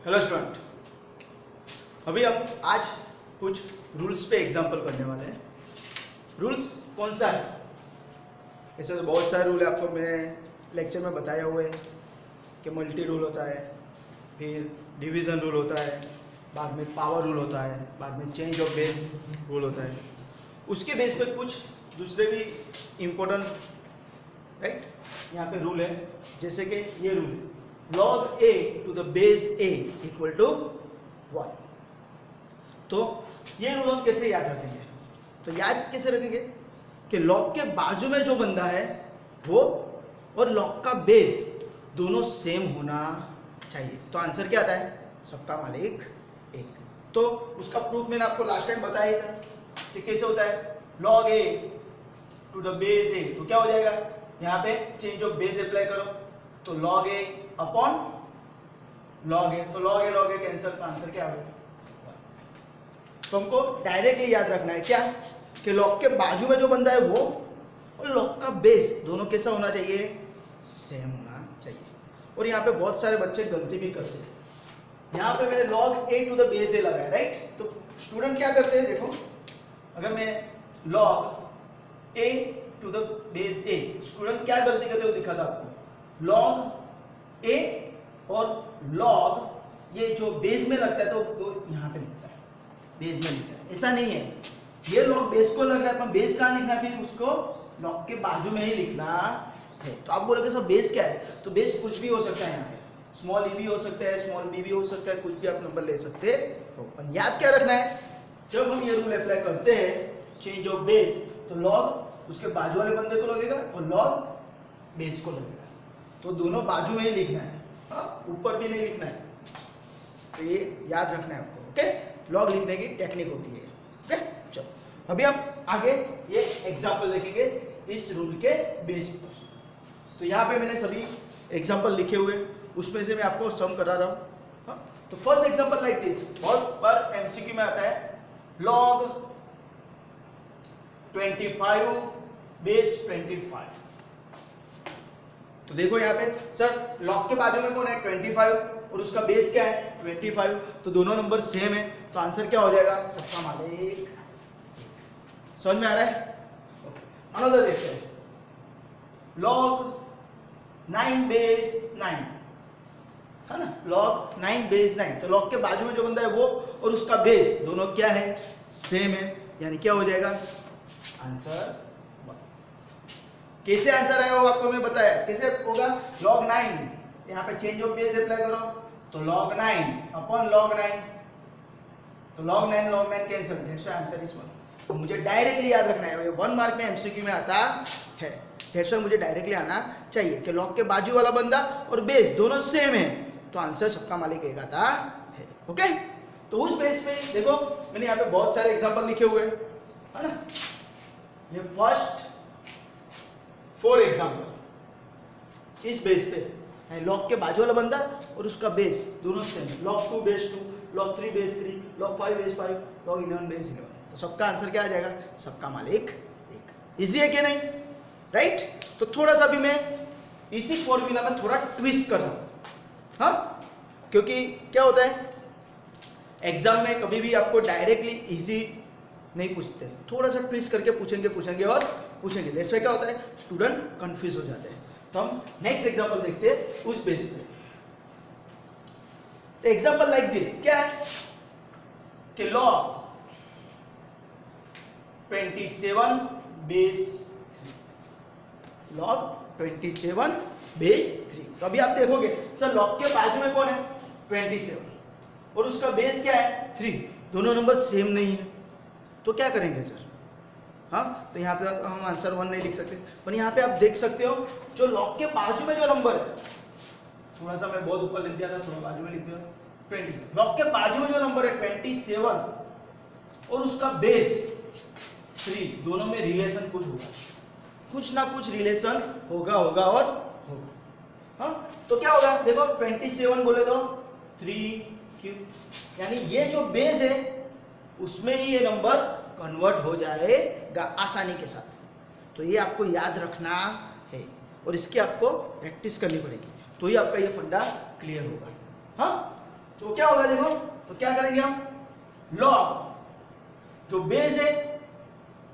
Hello student, अभी हम आज कुछ रूल्स पे एग्जाम्पल करने वाले हैं। रूल्स कौन सा है? ऐसे तो बहुत सारे रूल है, आपको मैंने लेक्चर में बताया हुआ है कि मल्टी रूल होता है, फिर डिवीज़न रूल होता है, बाद में पावर रूल होता है, बाद में चेंज ऑफ बेस रूल होता है। उसके बेस पे कुछ दूसरे भी इम्पोर्टेंट राइट यहाँ पे रूल है, जैसे कि ये रूल है log a to the base a equal to 1। तो ये रूल हम कैसे याद रखेंगे? तो याद कैसे रखेंगे कि log के बाजू में जो बंदा है वो और log का बेस दोनों सेम होना चाहिए। तो आंसर क्या आता है? सबका मालिक एक। तो उसका प्रूफ मैंने आपको लास्ट टाइम बताया था कि कैसे होता है। log a to the base a, तो क्या हो जाएगा? यहाँ पे चेंज ऑफ बेस अप्लाई करो तो log a upon log a, तो log a कैंसिल, तो आंसर क्या होगा? तो हमको डायरेक्टली याद रखना है क्या कि log के बाजू में जो बंदा है वो और log का बेस दोनों कैसा होना चाहिए? सेम होना चाहिए। और यहाँ पे बहुत सारे बच्चे गलती भी करते हैं। यहाँ पे मैंने log a to the base a लगाया, राइट? तो स्टूडेंट क्या करते हैं, देखो, अगर मैं log a to the base a, student क्या गलती करते हो दिखा था आपको। log a और log ये जो बेस में लगता है तो यहाँ पे लिखता है, बेस में लिखता है। ऐसा नहीं है, ये log बेस को लग रहा है, पर बेस कहाँ लिखना है? फिर उसको log के बाजू में ही लिखना है। तो आप बोलोगे सर बेस क्या है? तो बेस कुछ भी हो सकता है। यहाँ पे स्मॉल e भी हो सकता है, स्मॉल b भी हो सकता है, कुछ भी आप नंबर ले सकते हो। पर याद क्या रखना है, जब हम ये रूल अप्लाई करते हैं चेंज ऑफ बेस, तो log उसके बाजू वाले बंदे को लगेगा और log बेस को लगेगा। तो दोनों बाजू में ही लिखना है, ऊपर भी नहीं लिखना है। तो ये याद रखना है आपको, ओके? लॉग लिखने की टेक्निक होती है, ओके? चलो अभी हम आगे ये एग्जांपल देखेंगे इस रूल के बेस पर। तो यहाँ पे मैंने सभी एग्जांपल लिखे हुए, उसमें से मैं आपको सम करा रहा हूँ। तो फर्स्ट एग्जांपल लाइक दिस, बहुत बार एमसीक्यू में आता है, log 25 बेस 25। तो देखो यहाँ पे सर log के बाजू में कौन है? 25 और उसका बेस क्या है? 25। तो दोनों नंबर सेम है, तो आंसर क्या हो जाएगा? सबका मालिक। समझ में आ रहा है? अनदर देखते हैं, log 9 बेस 9, है ना? log 9 बेस 9, तो log के बाजू में जो बंदा है वो और उसका बेस दोनों क्या है? सेम है, यानी क्या हो जाएगा? आंसर। कैसे आंसर आएगा वो आपको मैं बताया, कैसे होगा? log 9, यहाँ पे चेंज ऑफ बेस अप्लाई करो तो log 9 अपॉन log 9, तो log 9 cancel, that's why answer is 1। तो मुझे डायरेक्टली याद रखना है, ये 1 मार्क में एमसीक्यू में आता है, दैट्स व्हाई मुझे डायरेक्टली आना चाहिए कि log के बाजू वाला बंदा और बेस दोनों सेम है, तो आंसर सबका मालिक एक आता है, ओके? तो उस बेस पे देखो मैंने यहाँ पे बहुत सारे एग्जांपल लिखे हुए हैं, है ना? ये फर्स्ट 4 एग्जाम्पल इस बेस पे है, log के बाजू वाला बंदा और उसका बेस दोनों सेम है, log 2 base 2, log 3 base 3, log 5 base 5, log 11 base 11। तो सबका आंसर क्या आ जाएगा? सबका मालिक एक। इजी है क्या? नहीं, राइट? तो थोड़ा सा भी मैं इसी फॉर्मूला में थोड़ा ट्विस्ट कर रहा हूँ, हाँ? क्योंकि क्या होता है एग्जाम में कभी भी आपको डायरेक्टली इजी नहीं पूछते, थोड़ा सा ट्विस्ट करके पूछेंगे और पूछेंगे। जैसे क्या होता है, स्टूडेंट कंफ्यूज हो जाते हैं। तो हम नेक्स्ट एग्जांपल देखते हैं उस बेस पे। तो एग्जांपल लाइक दिस, क्या है कि log 27 बेस 3, log 27 बेस 3। तो अभी आप देखोगे सर log के बाजू में कौन है? 27 और उसका बेस क्या है? 3, दोनों नंबर सेम नहीं है, तो क्या करेंगे सर? हाँ, तो यहाँ पे हम आंसर 1 नहीं लिख सकते, पर यहाँ पे आप देख सकते हो जो log के बाजू में जो नंबर है, थोड़ा सा मैं बहुत ऊपर लिख दिया था, थोड़ा बाजू में लिख दिया 27। log के बाजू में जो नंबर है 27 और उसका बेस 3, दोनों में रिलेशन कुछ होगा, कुछ ना कुछ रिलेशन होगा और होगा। हाँ, तो क्या होगा? देखो 27 बोले तो 3 यानी ये जो बेस है उसमें ही ये नंबर कन्वर्ट हो जाएगा आसानी के साथ। तो ये आपको याद रखना है और इसकी आपको प्रैक्टिस करनी पड़ेगी, तो ही आपका ये फंडा क्लियर होगा। हाँ, तो क्या होगा देखो, तो क्या करेंगे हम, लॉग जो बेस है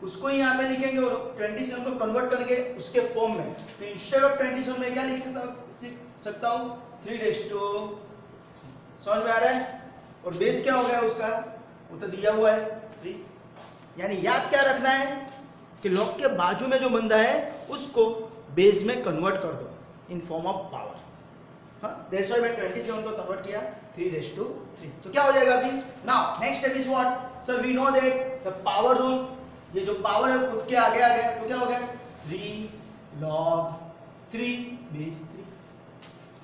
उसको ही यहाँ पे लिखेंगे और 27 को कन्वर्ट करके उसके फॉर्म में, तो इंस्टेड ऑफ 27 में क्या लिख सकता हूँ 3 समझ में आ रहा है। और बेस क्या हो गया उसका, वो तो दिया हुआ है 3, यानी याद क्या रखना है कि लॉग के बाजू में जो बंदा है उसको बेस में कन्वर्ट कर दो इन फॉर्म ऑफ पावर। हाँ, दैट्स व्हाई मैं 27 को कन्वर्ट किया 3 तो क्या हो जाएगा अभी। Now next step is what sir, we no that the power rule, ये जो पावर है खुद के आगे आ गया, तो क्या हो गया 3 log 3 बेस 3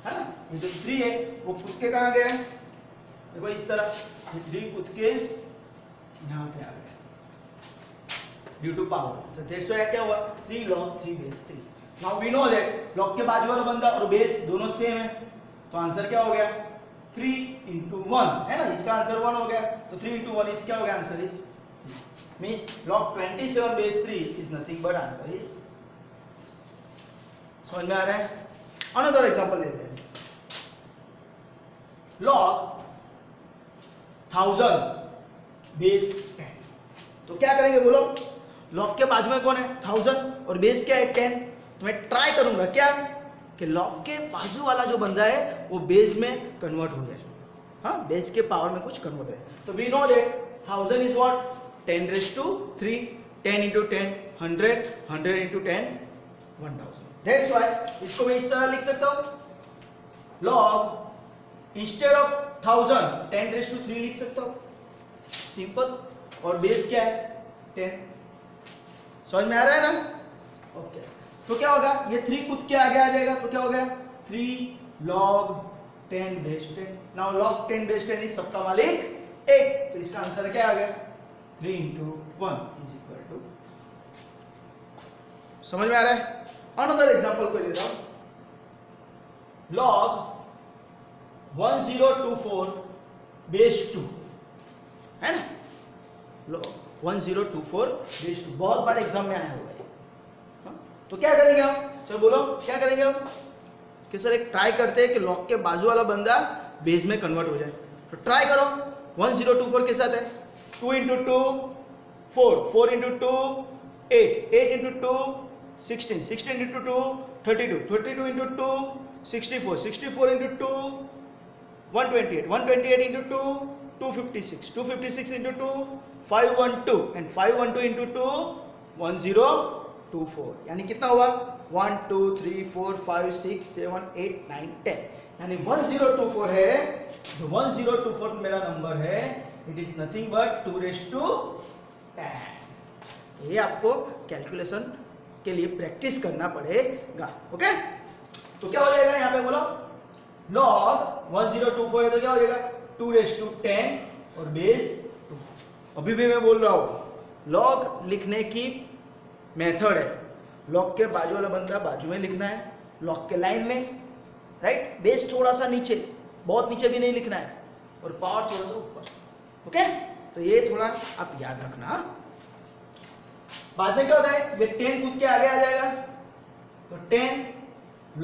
है ना। ये जो 3 है वो खुद के कहाँ गया है, देखो इस तरह 3 खुद के यहाँ पे आ गया ड्यू टू पावर, तो दैट्स व्हाई क्या हुआ 3 log 3 base 3। Now we no that log के बाजू वाला बंदा और बेस दोनों सेम है, तो आंसर क्या हो गया 3 into 1 है ना, इसका आंसर 1 हो गया, तो 3 into 1 इस क्या हो गया, answer is means log 27 base 3 is nothing but answer is. समझ में आ रहा है। अनदर एग्जांपल लेते हैं, log 1000 बेस 10, तो क्या करेंगे बोलो, लॉग के बाजू में कौन है 1000 और बेस क्या है 10, तो मैं ट्राई करूंगा क्या कि लॉग के बाजू वाला जो बंदा है वो बेस में कन्वर्ट हो जाए, हाँ बेस के पावर में कुछ कन्वर्ट है। तो we know that 1000 is what 10 raised to 3, 10 into 10 100, 100 into 10 1000, that's why इसको मैं इस तरह लिख सकता हूं log instead of 1000 10 raised to 3 लिख सकता हूं, सिंपल, और बेस क्या है 10। समझ में आ रहा है ना, ओके। तो क्या होगा, ये 3 खुद के आगे आ जाएगा, तो क्या हो गया 3 log 10 base 10। Now log 10 base 10 is सबका मालिक 1, तो इसका आंसर क्या आ गया 3 into 1 is equal to। समझ में आ रहा है। अनदर एग्जांपल को लेता हूं, log 1024 बेस 2 है ना, log 1024 बेस 2 बहुत बार एग्जाम में आया हुआ है। हाँ? तो क्या करेंगे हम, चलो बोलो क्या करेंगे हम कि सर एक ट्राई करते हैं कि लॉग के बाजू वाला बंदा बेस में कन्वर्ट हो जाए, तो ट्राई करो 1024 के साथ है 2 into 2 4, 4 into 2 8, 8 into 2 16, 16 into 2 32, 32 into 2 64, 64 into 2 128, 128 into 2 256, 256 into 2 512 and 512 into 2 1024, यानी कितना हुआ 1 2 3 4 5 6 7 8 9 10, यानी 1024 है, जो 1024 मेरा नंबर है it is nothing but 2 raised to 10। ये आपको कैलकुलेशन के लिए प्रैक्टिस करना पड़ेगा, ओके। तो क्या हो जाएगा यहाँ पे बोलो, log 1024 है तो क्या हो जाएगा 2 raised to 10 और बेस 2। अभी भी मैं बोल रहा हूँ log लिखने की मेथड है, log के बाजू वाला बंदा बाजू में लिखना है, log के लाइन में, राइट, बेस थोड़ा सा नीचे, बहुत नीचे भी नहीं लिखना है, और पावर थोड़ा सा ऊपर, ओके। तो ये थोड़ा आप याद रखना। बाद में क्या होता है, ये 10 खुद के आगे आ जाएगा, तो 10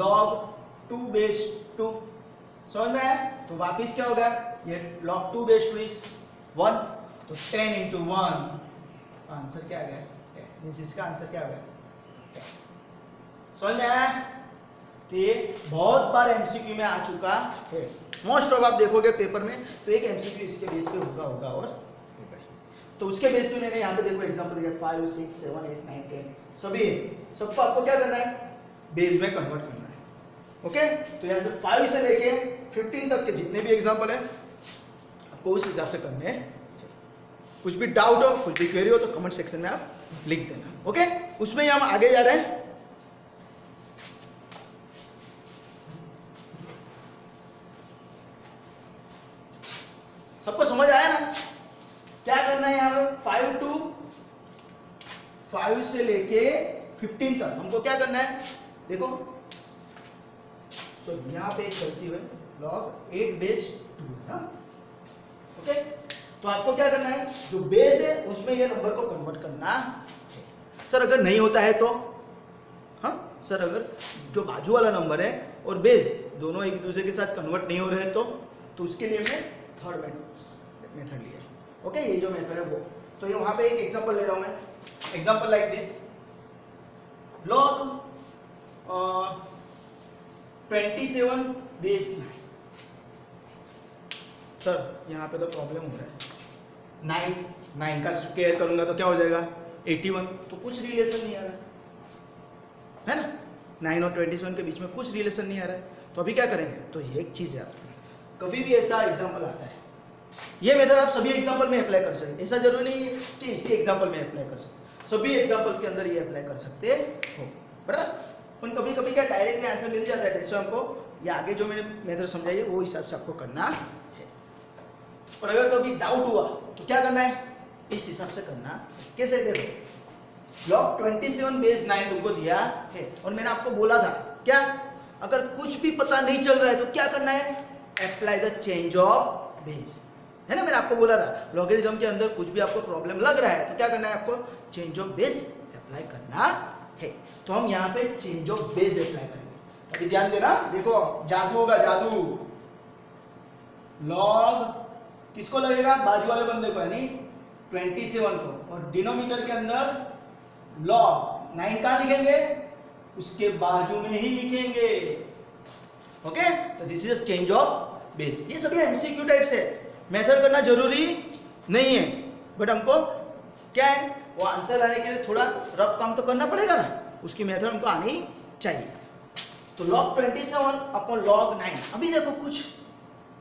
log 2 बेस 2, समझ में आया। तो वापिस क्या होगा, ये log 2 बेस 2 इज 1, तो 10 into 1 आंसर क्या आ गया 10, इसका आंसर क्या आ गया 10। समझ में आया। तो ये बहुत बार एमसीक्यू में आ चुका है, मोस्ट ऑफ आप देखोगे पेपर में तो एक एमसीक्यू इसके बेस पे होगा और होगा ही। तो उसके बेस पे मैंने यहाँ पे देखो एग्जांपल दिया 5 6 7 8 9 10 सभी है, सबको आपको क्या करना है बेस में कन्वर्ट करना है, ओके। तो यहाँ से 5 से लेके 15 तक के जितने भी एग्जांपल है आपको उस हिसाब से करने हैं। कुछ भी डाउट हो, कुछ भी क्वेरी हो तो कमेंट सेक्शन में आप लिख देना, ओके। उसमें हम आगे जा रहे हैं। सबको समझ आया ना, क्या करना है यहाँ पे 5 से लेके 15 तक हमको क्या करना है, देखो तो यहाँ पे एक गलती हुई log 8 बेस 2, हाँ ओके। तो आपको क्या करना है, जो बेस है उसमें ये नंबर को कन्वर्ट करना है। सर अगर नहीं होता है तो, हाँ सर अगर जो बाजू वाला नंबर है और बेस दोनों एक दूसरे के साथ कन्वर्ट नहीं हो रहे हैं तो तो उसके लिए मैं थर्ड मेथड लिया है। ओके, ये जो मेथड है वो, तो ये वहां पे एक एग्जांपल ले रहा हूं मैं, example like this, log 27 base 9। Sir यहाँ पे तो प्रॉब्लम हो रहा है, 9 का स्क्वायर करूंगा तो क्या हो जाएगा 81, तो कुछ रिलेशन नहीं आ रहा है ना, 9 और 27 के बीच में कुछ रिलेशन नहीं आ रहा है। तो अभी क्या करेंगे, तो एक चीज याद रखना, कभी भी ऐसा एग्जांपल आता है, ये मेथड आप सभी एग्जांपल में अप्लाई कर सकते हैं, ऐसा जरूरी नहीं है कि इसी एग्जांपल में अप्लाई कर सकते, सभी एग्जांपल के अंदर ये अप्लाई कर सकते हो, बराबर। पर कभी कभी क्या डायरेक्टली आंसर मिल जाता है, जैसे हमको ये आगे जो मैंने मेथड समझाई है वो हिसाब से आपको करना है। पर अगर कभी डाउट हुआ तो क्या करना है, इस हिसाब से करना। कैसे, देखो log 27 बेस 9 तुमको दिया है और मैंने आपको बोला था क्या, अगर कुछ भी पता नहीं चल रहा है तो क्या करना है, apply the change of base, है ना, मैंने आपको बोला था लॉगरिथम के अंदर कुछ भी आपको प्रॉब्लम लग रहा है तो क्या करना है, आपको चेंज ऑफ बेस अप्लाई करना है। तो हम यहाँ पे चेंज ऑफ बेस अप्लाई करेंगे। अभी ध्यान देना, देखो जादू होगा, जादू। लॉग किसको लगेगा, बाजू वाले बंदे को, यानी 27 को, और डिनोमिनेटर के अंदर लॉग 9 कहां लिखेंगे, उसके बाजू में ही लिखेंगे। ओके, तो this is change of base. ये सभी एमसीक्यू टाइप से मेथड करना जरूरी नहीं है, बट हमको क्या है, वो आंसर लाने के लिए थोड़ा रफ काम तो करना पड़ेगा ना, उसकी मेथड हमको आनी चाहिए। तो log 27 अपॉन log 9, अभी देखो कुछ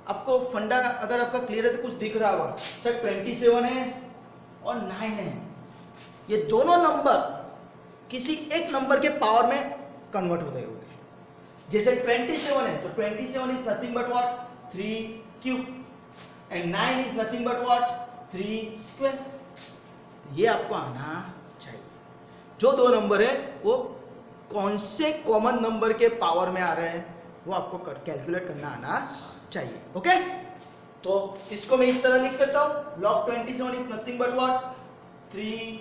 आपको फंडा अगर आपका क्लियर है तो कुछ दिख रहा होगा, सर 27 है और 9 है, ये दोनों नंबर किसी एक नंबर के पावर में कन्वर्ट हो गए होंगे। जैसे 27 है तो 27 is nothing but what, 3 cube, and 9 is nothing but what, 3 square. ये आपको आना चाहिए, जो दो नंबर है वो कौन से कॉमन नंबर के पावर में आ रहे हैं वो आपको कैलकुलेट करना आना चाहिए। ओके, तो इसको मैं इस तरह लिख सकता हूं, log 27 is nothing but what, 3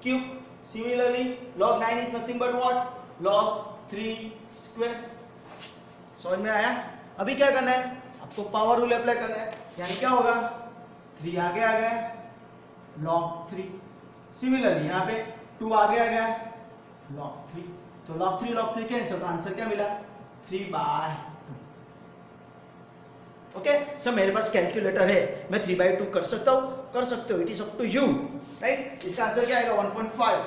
cube. Similarly log 9 is nothing but what, log 3 square. समझ में आया? अभी क्या करना है, आपको पावर रूल अप्लाई करना है, यानी क्या होगा, 3 आगे आ गया log 3। सिमिलरली यहाँ पे 2 आगे आ गया log 3, तो log 3 कैंसिल, तो आंसर क्या मिला, 3/2। ओके, सर मेरे पास कैलकुलेटर है, मैं 3/2 कर सकता हूँ, कर सकते हो, it is up to you, right. इसका आंसर क्या आएगा, 1.5।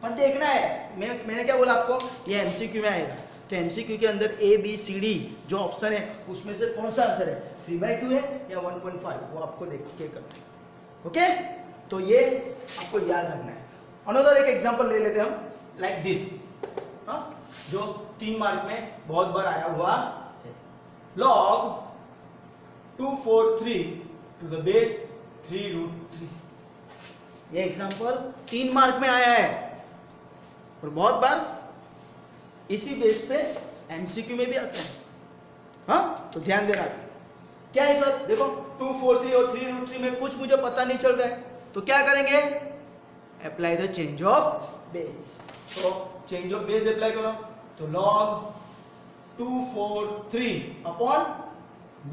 पर देखना है, मैंने क्या बोला आपको, ये एमसीक्यू में आएगा, तो एमसीक्यू के अंदर ए बी सी डी जो ऑप्शन है उसमें से कौन सा आंसर है, 3/2 है या 1.5, वो आपको देख के करना है। ओके, तो ये आपको याद रखना है। अनदर एक एग्जांपल ले लेते हैं हम, लाइक दिस, जो 3 मार्क में बहुत बार आया हुआ है, log 243 टू द बेस 3√3। ये एग्जांपल 3 मार्क में आया है और बहुत बार इसी बेस पे एमसीक्यू में भी आता है, हाँ, तो ध्यान देना। क्या है सर, देखो 243 और 3√3 में कुछ मुझे पता नहीं चल रहा है, तो क्या करेंगे, apply the change of base. तो चेंज ऑफ बेस अप्लाई करो, तो log 243 अपॉन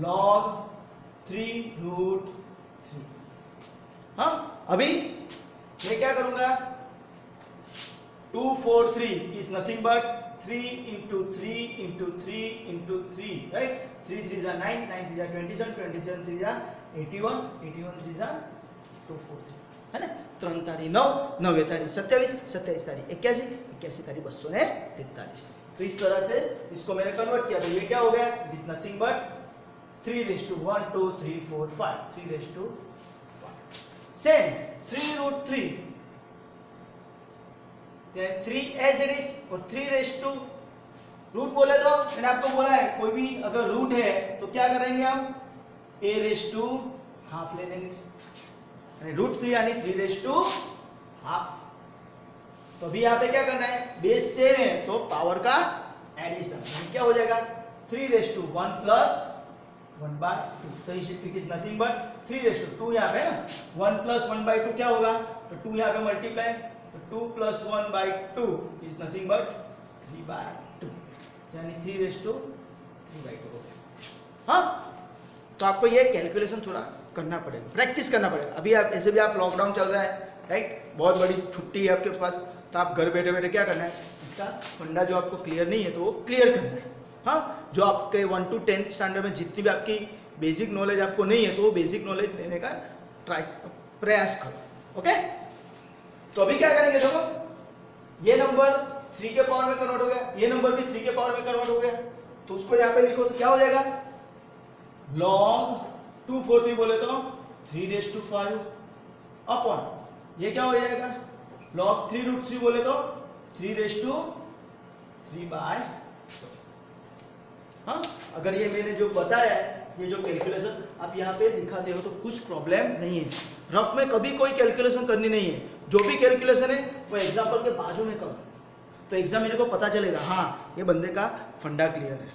log 3√3। हाँ, अभी मैं क्या करूंगा, 243 is nothing but 3 into 3 into 3 into 3, right? 3 3s are 9, 9 3s are 27, 27 3s are 81, 81 3s are 243, है ना। 3 तारीख 9, 9 तारीख 27, 27 तारीख 81, 81 तारीख 243। तो इस तरह से इसको मैंने कन्वर्ट किया, तो ये क्या हो गया, it is nothing but 3/1 2 3 4 5, 3/5। Same 3√3, 3 as it is, और 3 रूट बोले तो मैंने आपको बोला है, कोई भी अगर रूट है तो क्या करेंगे हम, a/½ ले लेंगे, √3 यानी 3/½ तो अभी यहाँ पे क्या करना है, बेस सेम है तो पावर का एडिशन, क्या हो जाएगा 3/1 प्लस 1/2, तो इट इज नथिंग बट 3/2 यहाँ पे ना, 1 प्लस 1/2 क्या होगा, तो 2 यहाँ पे मल्टीप्लाई, तो 2 प्लस 1/2 इज नथिंग बट 3/2, यानी 3/3/2 हो गया। हाँ, तो आपको ये कैलकुलेशन थोड़ा करना पड़ेगा, प्रैक्टिस करना पड़ेगा। अभी आप ऐसे भी आप लॉकडाउन चल रहा है, राइट, बहुत बड़ी छुट्टी है आपके पास, तो आप घर बैठे बैठे क्या करना है, इसका फंडा जो आपको क्लियर नहीं है तो वो क्लियर करना है। हाँ, जो आपके 1 to 10 स्टैंडर्ड में जितनी भी आपकी बेसिक नॉलेज आपको नहीं है तो वो बेसिक नॉलेज लेने का प्रयास करो। ओके, तो अभी क्या करेंगे, देखो ये नंबर 3 के पावर में कन्वर्ट हो गया, ये नंबर भी 3 के पावर में कन्वर्ट हो गया, तो उसको यहाँ पे लिखो तो क्या हो जाएगा, log 243 बोले तो 3⁵ अपॉन ये क्या हो जाएगा, log 3√3 बोले तो 3⁵3/। हाँ, अगर ये मैंने जो बताया है, ये जो कैलकुलेशन आप यहाँ पे दिखाते हो तो कुछ प्रॉब्लम नहीं है। रफ में कभी कोई कैलकुलेशन करनी नहीं है, जो भी कैलकुलेशन है वो एग्जाम्पल के बाजू में करो, तो एग्जामिनर को पता चलेगा हाँ ये बंदे का फंडा क्लियर है।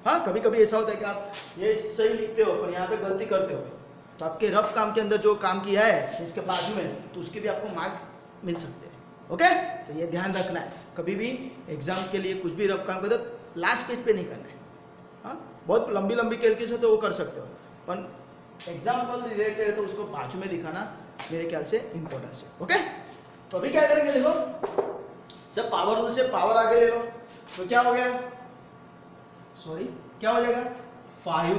हाँ, कभी कभी ऐसा होता है कि आप ये सही लिखते हो पर यहाँ पे गलती करते हो, तो आपके रफ काम के अंदर जो काम किया है इसके बाजू में, तो उसके भी आपको मार्क मिल सकते हैं। ओके, तो ये ध्यान रखना है, कभी भी एग्जाम के लिए कुछ भी रफ काम करते हो लास्ट पेज पे नहीं करना है। हाँ, बहुत लंबी लंबी कैलकुलेशन तो वो कर सकते हो, पर एग्जाम्पल रिलेटेड है तो उसको बाजू में दिखाना मेरे ख्याल से इंपॉर्टेंस है। ओके, तो अभी क्या करेंगे, देखो सब पावर रूल से पावर आगे ले लो, तो क्या हो गया, सॉरी क्या हो जाएगा 5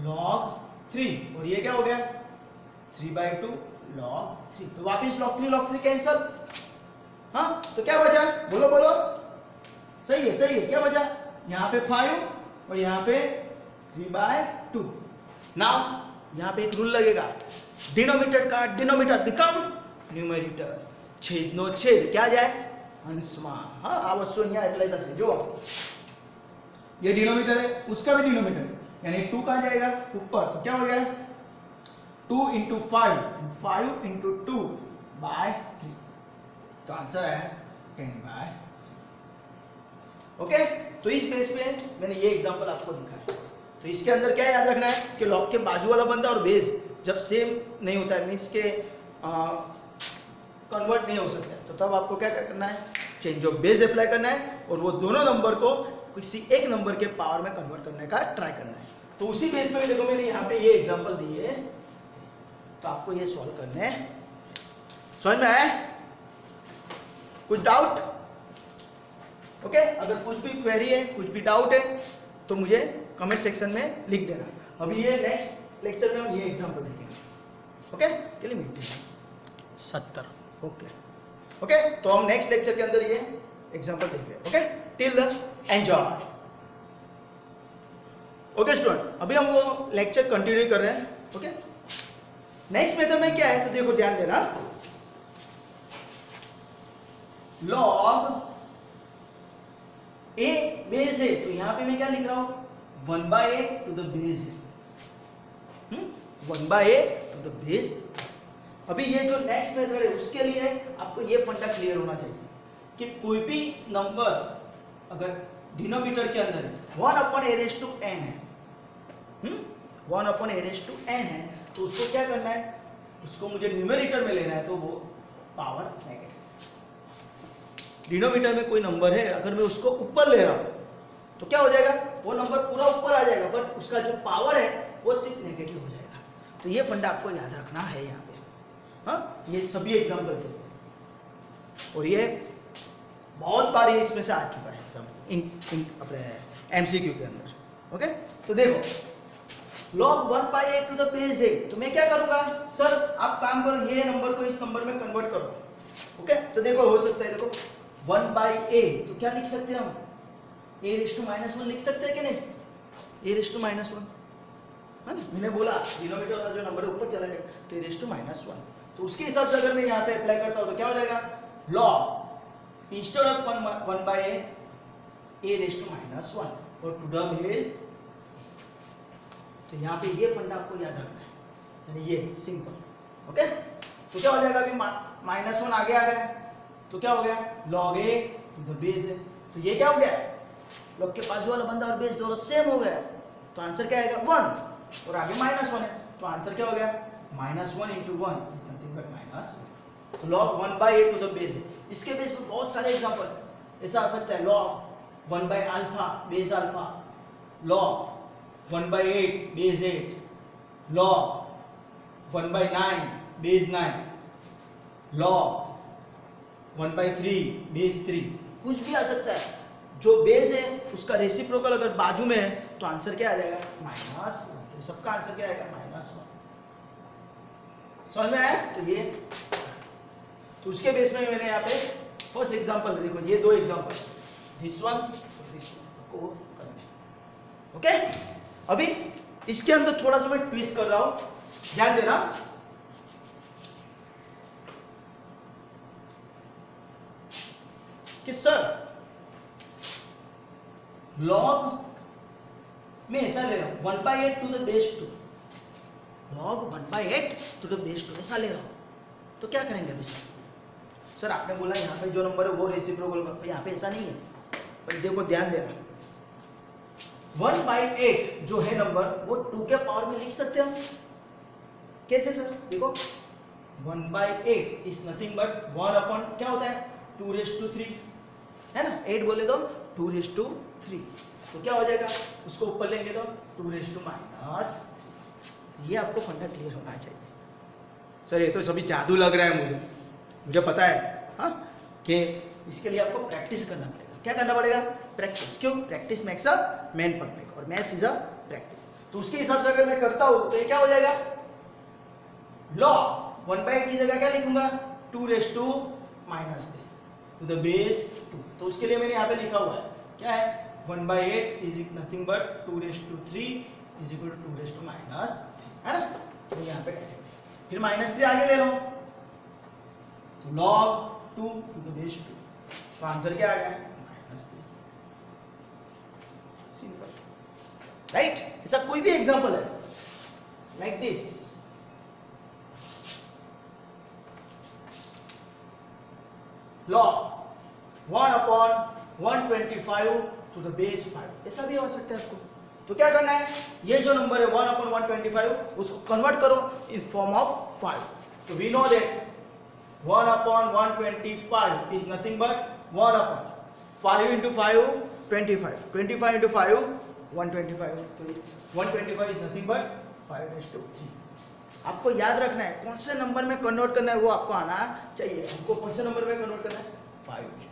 log 3, और ये क्या हो गया 3/2 log 3, तो वापिस log 3 कैंसल। हाँ, तो क्या बचा, बोलो बोलो, सही है क्या बचा, यहाँ पे 5 और यहाँ पे 3/2। नाउ यहाँ पे एक रूल लगेगा, डिनोमिनेटर का डिनोमिनेटर बिकम न्यूमरेटर, छेद नो छेद क्या जाए अंशમાં। हाँ, આ વસ્તુ અહીંયા એટલે થશે, જો ये डिनोमिनेटर है उसका भी डिनोमिनेटर है, यानी 2 कहाँ जाएगा ऊपर, तो क्या हो गया 2 × 5 5 × 2/3, तो आंसर है 10/3। ओके, तो इस बेस पे मैंने ये एग्जांपल आपको दिखाया। तो इसके अंदर क्या याद रखना है कि लॉग के बाजू वाला बंदा और बेस जब सेम नहीं होता है, मीन्स के कन्वर्ट नहीं हो सकता है, तो तब आपको क्या करना है, चेंज ऑफ बेस अप्लाई करना है और वो दोनों नंबर को किसी एक नंबर के पावर में कन्वर्ट करने का ट्राई करना है। तो उसी बेस पे देखो मैंने यहाँ पे ये एग्जांपल दिए, तो आपको ये सॉल्व करने हैं। समझ में आया, कुछ डाउट? ओके, अगर कुछ भी क्वेरी है, कुछ भी डाउट है तो मुझे कमेंट सेक्शन में लिख देना। अभी ये नेक्स्ट लेक्चर में हम ये एग्जांपल देखेंगे। ओके, के लिए मिनट 70। ओके, तो हम नेक्स्ट लेक्चर के अंदर ये एग्जांपल देख रहे हैं। Okay, till the enjoy. Okay student, अभी हम वो लेक्चर कंटिन्यू कर रहे हैं। ओके, नेक्स्ट मेथड में क्या है तो देखो ध्यान देना, लॉग ए बेस है, तो यहां पे मैं क्या लिख रहा हूं 1/a टू द बेस है, 1/a टू द बेस। अभी ये जो नेक्स्ट मेथड है उसके लिए आपको ये फंडा क्लियर होना चाहिए कि कोई भी नंबर अगर डिनोमिनेटर के अंदर 1/a⁴n है, 1/a⁴n है, तो उसको क्या करना है, उसको मुझे न्यूमरेटर में लेना है, तो वो पावर नेगेटिव। डिनोमिनेटर में कोई नंबर है, अगर मैं उसको ऊपर ले रहा हूं तो क्या हो जाएगा, वो नंबर पूरा ऊपर आ जाएगा, बट उसका जो पावर है वो सिर्फ नेगेटिव हो जाएगा। तो ये फंडा आपको याद रखना है यहाँ पे। हाँ, ये सभी एग्जाम्पल के, और ये बहुत बार ये इसमें से आ चुका है इन अपने एमसीक्यू के अंदर। ओके, तो देखो log 1/a to the base है, तो मैं क्या करूंगा, सर आप काम करो, ये नंबर को इस नंबर में कन्वर्ट करो। ओके, तो देखो हो सकता है, देखो 1/a, तो क्या लिख सकते हैं हम, a⁻⁻1 लिख सकते हैं कि नहीं, a⁻⁻1 है ना, मैंने बोला डिनोमिनेटर वाला जो नंबर ऊपर चला जाएगा तो a⁻⁻1, तो उसके हिसाब से अगर मैं यहाँ पे अप्लाई करता हूँ तो क्या हो जाएगा, log instead of 1/a a⁻⁻1 और टू द बेस, तो यहाँ पे ये फंडा आपको याद रखना है, यानी ये सिंपल। ओके, तो क्या हो जाएगा, अभी -1 आगे आ गया, तो क्या हो गया log a to the base है, तो ये क्या हो गया, log के बाजू वाला बंदा और बेस दोनों सेम हो गया, तो आंसर क्या आएगा 1, और आगे -1 है, तो आंसर क्या हो गया -1 × 1 इज नथिंग बट -1। तो log 1/a to the base है। इसके बेस पे बहुत सारे एग्जांपल ऐसा आ सकता है, log 1/α base alpha, log 1/8 base 8, log 1/9 base 9, log 1/3 base 3, कुछ भी आ सकता है। जो बेस है उसका रेसिप्रोकल अगर बाजू में है तो आंसर क्या आ जाएगा? -1। तो सबका आंसर क्या आएगा? -1। समझ में आया? तो ये, तो उसके बेस में मैंने यहाँ पे फर्स्ट एग्जांपल, देखो ये दो एग्जांपल, दिस वन को करना है। ओके, अभी इसके अंदर थोड़ा सा मैं ट्विस्ट कर रहा हूं, ध्यान देना। कि सर लॉग में ऐसा ले रहा हूं 1/8 to the base 2, log 1/8 to the base 2 ऐसा ले रहा हूं, तो क्या करेंगे अभी सर आपने बोला यहाँ पे जो नंबर है वो रेसिप्रोकल, यहाँ पे ऐसा नहीं है, पर देखो ध्यान देना, 1/8 जो है नंबर वो 2 के पावर में लिख सकते हैं हम। कैसे सर? देखो 1/8 इज नथिंग बट 1 क्या होता है? 2�3, है ना? 8 बोले तो 2�3, तो क्या हो जाएगा? उसको ऊपर लेंगे तो 2⁻⁻। ये आपको फंडा क्लियर होना चाहिए। सर ये तो सभी जादू लग रहा है मुझे पता है, हाँ, कि इसके लिए आपको प्रैक्टिस करना पड़ेगा। क्या करना पड़ेगा? प्रैक्टिस। क्यों? Practice makes a man perfect, और मैथ्स इज अ प्रैक्टिस। तो उसके हिसाब से अगर मैं करता हूं तो ये क्या हो जाएगा? log 1/8 की जगह क्या लिखूंगा? 2⁻³ टू द बेस 2। तो उसके लिए मैंने यहाँ पे लिखा हुआ है, क्या है? 1/8 is nothing but 2�3 is equal to 2⁻⁻3, है ना? तो यहाँ पे फिर -3 आगे ले लो, तो log 2 टू द बेस 2, तो आंसर क्या आ गया? -3। Simple, right? ऐसा कोई भी एग्जांपल है like this, log 1/125 to the base 5, ऐसा भी हो सकता है आपको। तो क्या करना है? ये जो नंबर है 1/125 उसको कन्वर्ट करो इन फॉर्म ऑफ 5। तो वी नो दैट 1/125 is nothing but 1/5 into 5 25, 25 into 5 125, तो 125 is nothing but 5/3। आपको याद रखना है कौन से नंबर में कन्वर्ट करना है, वो आपको आना चाहिए। हमको कौन से नंबर में कन्वर्ट करना है? 5 में।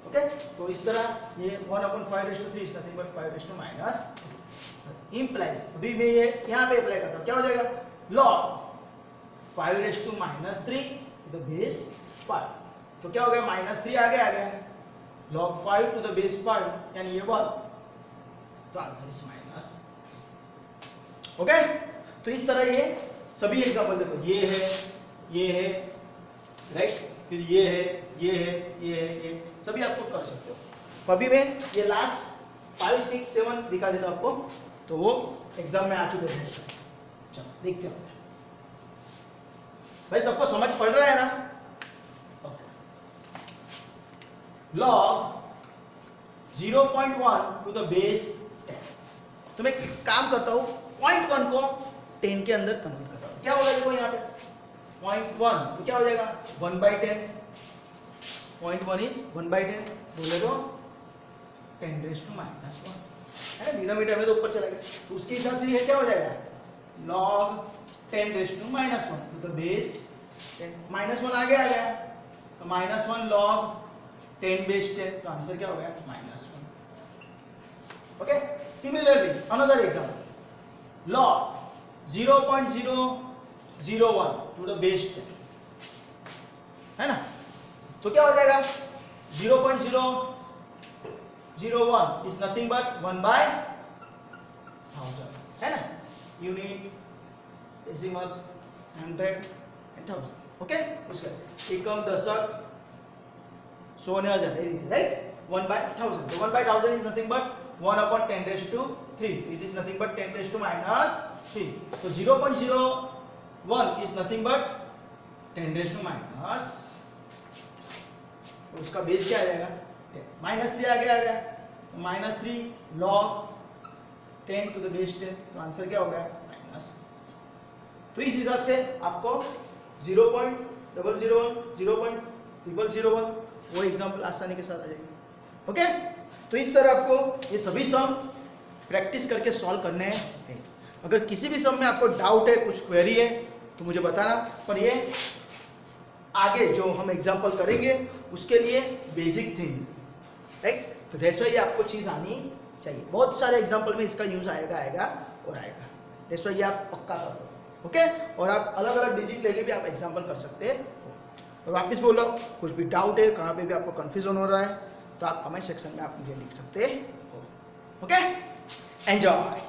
ओके, तो इस तरह ये 1/5/3 is nothing but 5⁻⁻3 implies, अभी मैं ये यहाँ पे अप्लाई करता हूँ, क्या हो जाएगा? log 5⁻³ टू द बेस 5, तो क्या हो गया? -3 आगे आ गया, log 5 टू द बेस 5 यानी ये 1, तो आंसर इज माइनस। ओके, तो इस तरह ये सभी एग्जांपल देखो, ये है राइट, फिर ये है, ये सभी आपको कर सकते हो। तो अभी मैं ये लास्ट 5 6 7 दिखा देता आपको, तो वो एग्जाम में आ चुके हैं। चलो देखते हैं भाई, सबको समझ पड़ रहा है ना? Okay, log 0.1 to the base 10, तो मैं काम करता हूं 0.1 को 10 के अंदर कन्वर्ट करता हूं। क्या होगा देखो यहाँ पे 0.1, तो क्या हो जाएगा? 1/10, 0.1 इज 1/10, बोले तो 10⁻⁻1 है ना? डिनोमिनेटर में तो ऊपर चला गया, तो उसके हिसाब से ये क्या हो जाएगा? log 10⁻⁻1 टू द बेस 10, -1 आगे आ गया, तो -1 log 10/10, तो आंसर क्या हो गया? -1। Okay, similarly another example, log 0.001 to the base 10, है ना? तो क्या हो जाएगा? 0.001 इज नथिंग बट 1/1000, है ना? Unit, decimal, 100 and 1000। ओके, उसका एकम, दशक, 100,000, राइट? 1/1000, तो 1/1000 is nothing but 1/10⁻3, it is nothing but 10⁻⁻3, तो 0.01 इज नथिंग बट 10⁻⁻, तो उसका बेस क्या आ जाएगा? 10, -3 आगे आ गया, -3 log 10 टू द बेस 10, तो आंसर क्या हो गया? माइनस। तो इस हिसाब से आपको 0.001, 0.001 वो एग्जांपल आसानी के साथ आ जाएगी। ओके, तो इस तरह आपको ये सभी सम प्रैक्टिस करके सॉल्व करने हैं। अगर किसी भी सम में आपको डाउट है, कुछ क्वेरी है तो मुझे बताना, पर ये आगे जो हम एग्जाम्पल करेंगे उसके लिए बेसिक थिंग, राइट। तो दैट्स वाई ये आपको चीज़ आनी चाहिए। बहुत सारे एग्जाम्पल में इसका यूज आएगा और आएगा, दैट्स वाई ये आप पक्का कर दो, ओके। और आप अलग अलग डिजिट लेके भी आप एग्जाम्पल कर सकते हो। और वापस बोल रहा हूँ, कुछ भी डाउट है, कहाँ पे भी आपको कन्फ्यूजन हो रहा है, तो आप कमेंट सेक्शन में आप मुझे लिख सकते हो, ओके। एंजॉय।